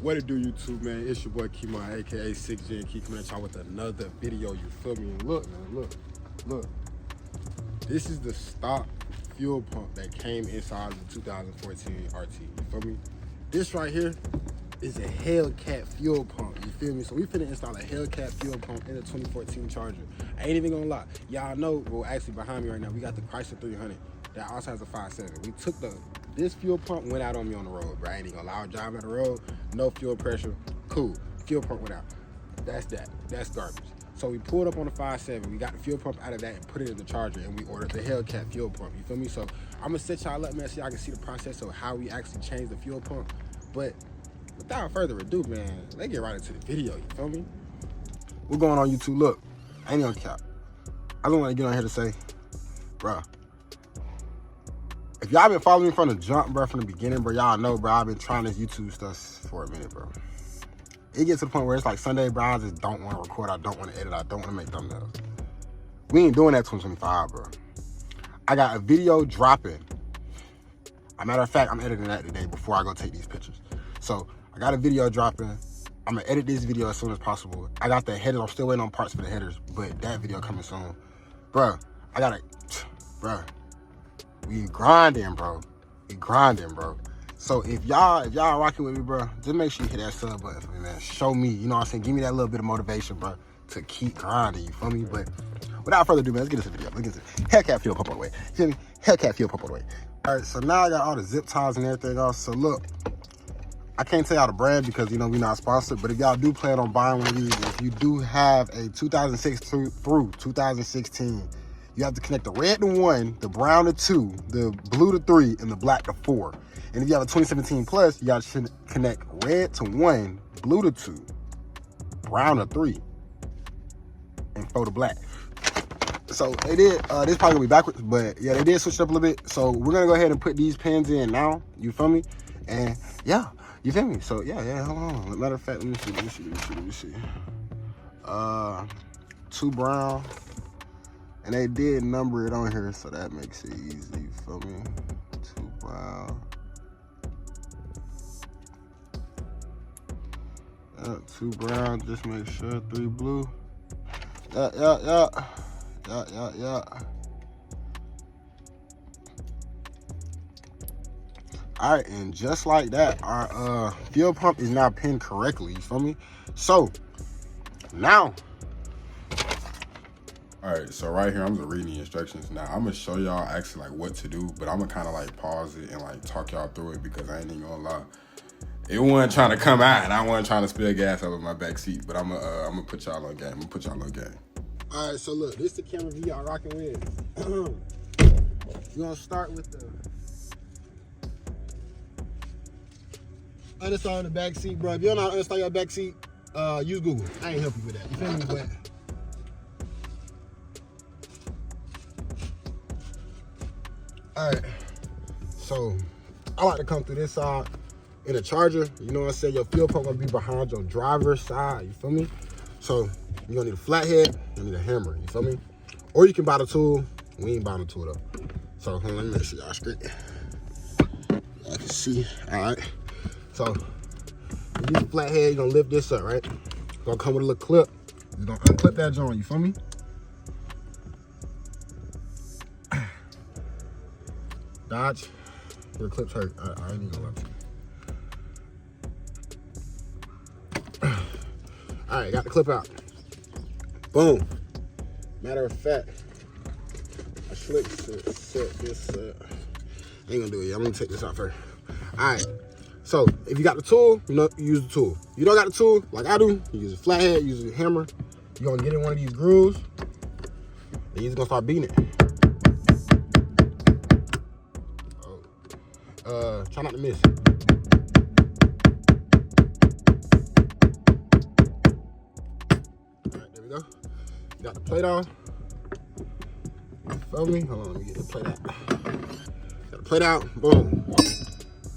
What it do, YouTube, man? It's your boy Quimon, aka 6G, and keep coming at y'all with another video. You feel me? And look, man, look. This is the stock fuel pump that came inside the 2014 RT. You feel me? This right here is a Hellcat fuel pump. You feel me? So we finna install a Hellcat fuel pump in the 2014 Charger. I ain't even gonna lie. Y'all know, well, actually behind me right now, we got the Chrysler 300 that also has a 5.7. We took this fuel pump went out on me on the road, bro. I ain't even gonna lie. I was driving on the road, no fuel pressure, cool. Fuel pump went out. That's garbage. So we pulled up on the 5.7. We got the fuel pump out of that and put it in the Charger, and we ordered the Hellcat fuel pump. You feel me? So I'm gonna set y'all up, man, so y'all can see the process of how we actually changed the fuel pump. But without further ado, man, let's get right into the video. You feel me? What's going on, YouTube? Look, I ain't gonna cap. I don't want to get on here to say, bro, if y'all been following me from the jump, bro, from the beginning, bro, y'all know, bro, I've been trying this YouTube stuff for a minute, bro. It gets to the point where it's like Sunday, bro, I just don't want to record, I don't want to edit, I don't want to make thumbnails. We ain't doing that 2025, bro. I got a video dropping. As a matter of fact, I'm editing that today before I go take these pictures. So I got a video dropping. I'm gonna edit this video as soon as possible. I got the headers, I'm still waiting on parts for the headers, but that video coming soon. Bro, bro. We grinding, bro. We grinding, bro. So if y'all rocking with me, bro, just make sure you hit that sub button for me, man. Show me, you know what I'm saying? Give me that little bit of motivation, bro, to keep grinding, you feel me? But without further ado, man, let's get into the video. Let's get into Hellcat fuel pump on the way. You feel me? Hellcat fuel pump on the way. All right, so now I got all the zip ties and everything off. So look, I can't tell y'all the brand because, you know, we're not sponsored, but if y'all do plan on buying one of these, if you do have a 2006 through 2016, you have to connect the red to 1, the brown to 2, the blue to 3, and the black to 4. And if you have a 2017 plus, you got to connect red to 1, blue to 2, brown to 3, and 4 to black. So they did, this probably gonna be backwards, but yeah, they did switch it up a little bit. So we're gonna go ahead and put these pins in now, you feel me? And yeah, you feel me? So yeah, hold on. Matter of fact, let me see. 2 brown. And they did number it on here, so that makes it easy, you feel me? 2 brown. 2 brown, just make sure. 3 blue. Yeah. All right, and just like that, our fuel pump is now pinned correctly, you feel me? So, now, all right, so right here, I'm just reading the instructions. Now, I'm gonna show y'all actually like what to do, but I'm gonna kind of like pause it and like talk y'all through it because I ain't even gonna lie. It wasn't trying to come out and I wasn't trying to spill gas over my back seat, but I'm gonna put y'all on game. All right, so look, this is the camera view y'all rocking with. You're gonna start with the uninstall in the back seat, bro. If you don't know how to uninstall your back seat, use Google. I ain't help you with that. You feel me? But all right, so I like to come through this side in a Charger. You know what I'm saying? Your fuel pump gonna be behind your driver's side. You feel me? So you're gonna need a flathead. You need a hammer. You feel me? Or you can buy the tool. We ain't buying the tool though. So hold on, let me make sure y'all straight. I can see. All right. So you use the flathead. You're gonna lift this up, right? It's gonna come with a little clip. You're gonna unclip that joint. You feel me? Dodge. Your clips hurt. I ain't even gonna lie to you. All right, got the clip out. Boom. Matter of fact, I should set this up. I ain't gonna do it yet. I'm gonna take this out first. All right. So if you got the tool, you know, you use the tool. You don't got the tool, like I do, you use a flathead, use a hammer. You're gonna get in one of these grooves, and you're just gonna start beating it. Try not to miss. All right, there we go. You got the plate on. You feel me? Hold on, let me get the plate out. Got the plate out, boom.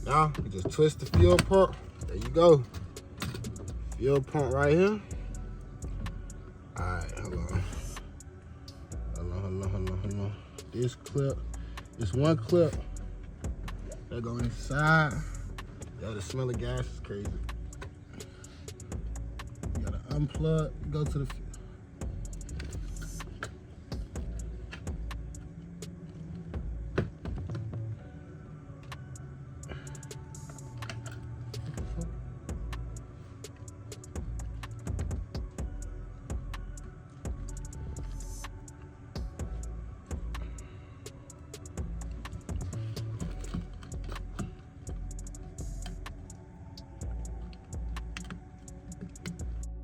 Now, you just twist the fuel pump. There you go. Fuel pump right here. All right, hold on. This clip, this one clip, that go inside. Yo, the smell of gas is crazy. unplug, go to the.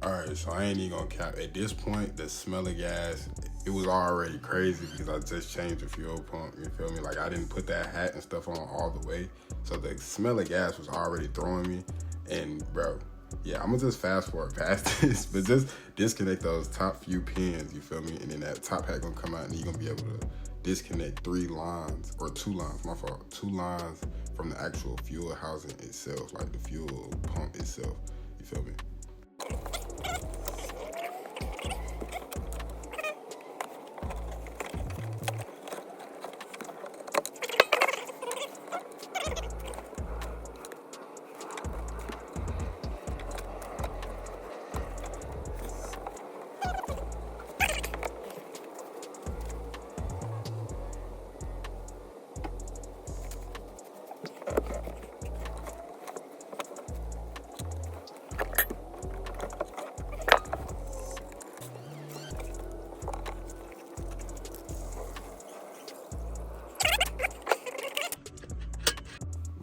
Alright, so I ain't even gonna cap. At this point, the smell of gas, it was already crazy because I just changed the fuel pump, you feel me? Like, I didn't put that hat and stuff on all the way. So the smell of gas was already throwing me. And bro, yeah, I'm gonna just fast forward past this, but just disconnect those top few pins, you feel me? And then that top hat gonna come out and you're gonna be able to disconnect 2 lines, my fault, 2 lines from the actual fuel housing itself, like the fuel pump itself, you feel me?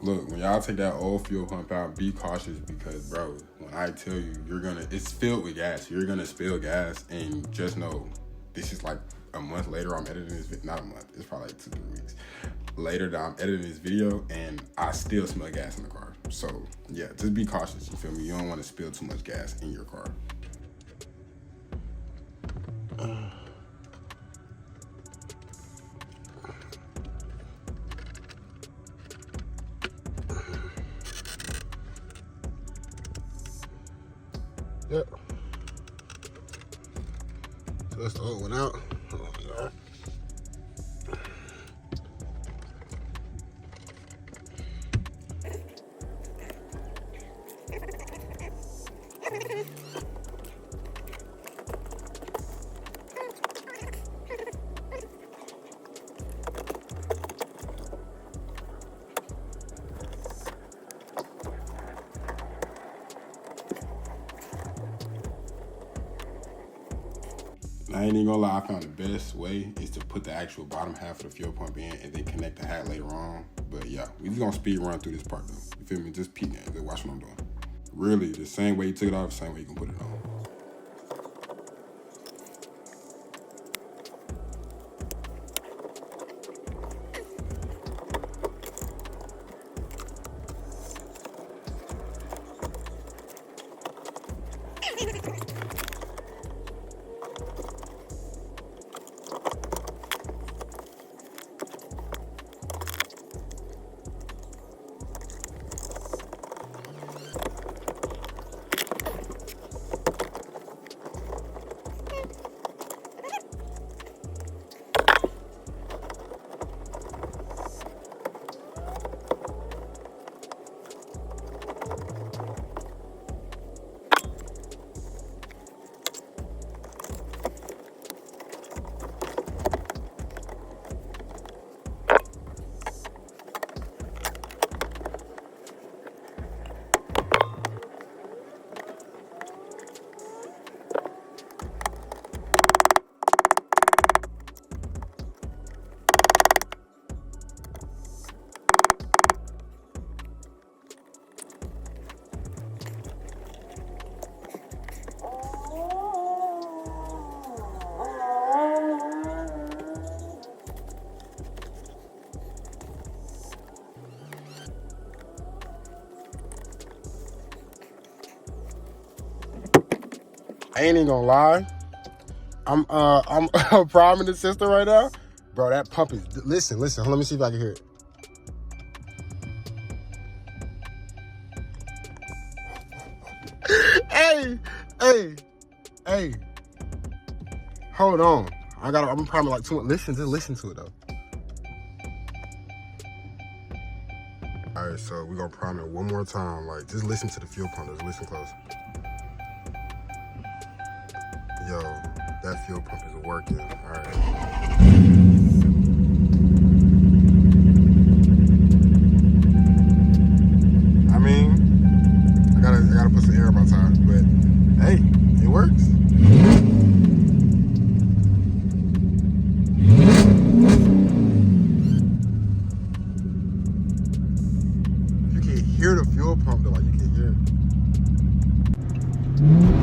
Look, when y'all take that old fuel pump out, be cautious because, bro, when I tell you, it's filled with gas. You're gonna spill gas, and just know, this is like a month later, I'm editing this video, not a month, it's probably like 2-3 weeks later that I'm editing this video, and I still smell gas in the car. So, yeah, just be cautious, you feel me? You don't wanna spill too much gas in your car. Yep. So that's the old one out. I ain't even gonna lie, I found the best way is to put the actual bottom half of the fuel pump in and then connect the hat later on. But yeah, we just gonna speed run through this part though. You feel me? Just peek at it, just watch what I'm doing. Really, the same way you took it off, the same way you can put it on. I ain't even gonna lie. I'm priming the system right now. Bro, that pump is, listen, let me see if I can hear it. Hey. Hold on. I'm priming like 2, just listen to it though. All right, so we're gonna prime it one more time. Like, just listen to the fuel pump, just listen close. Yo, that fuel pump is working. All right. I mean, I gotta put some air in my tire, but hey, it works. You can hear the fuel pump though, like you can hear it.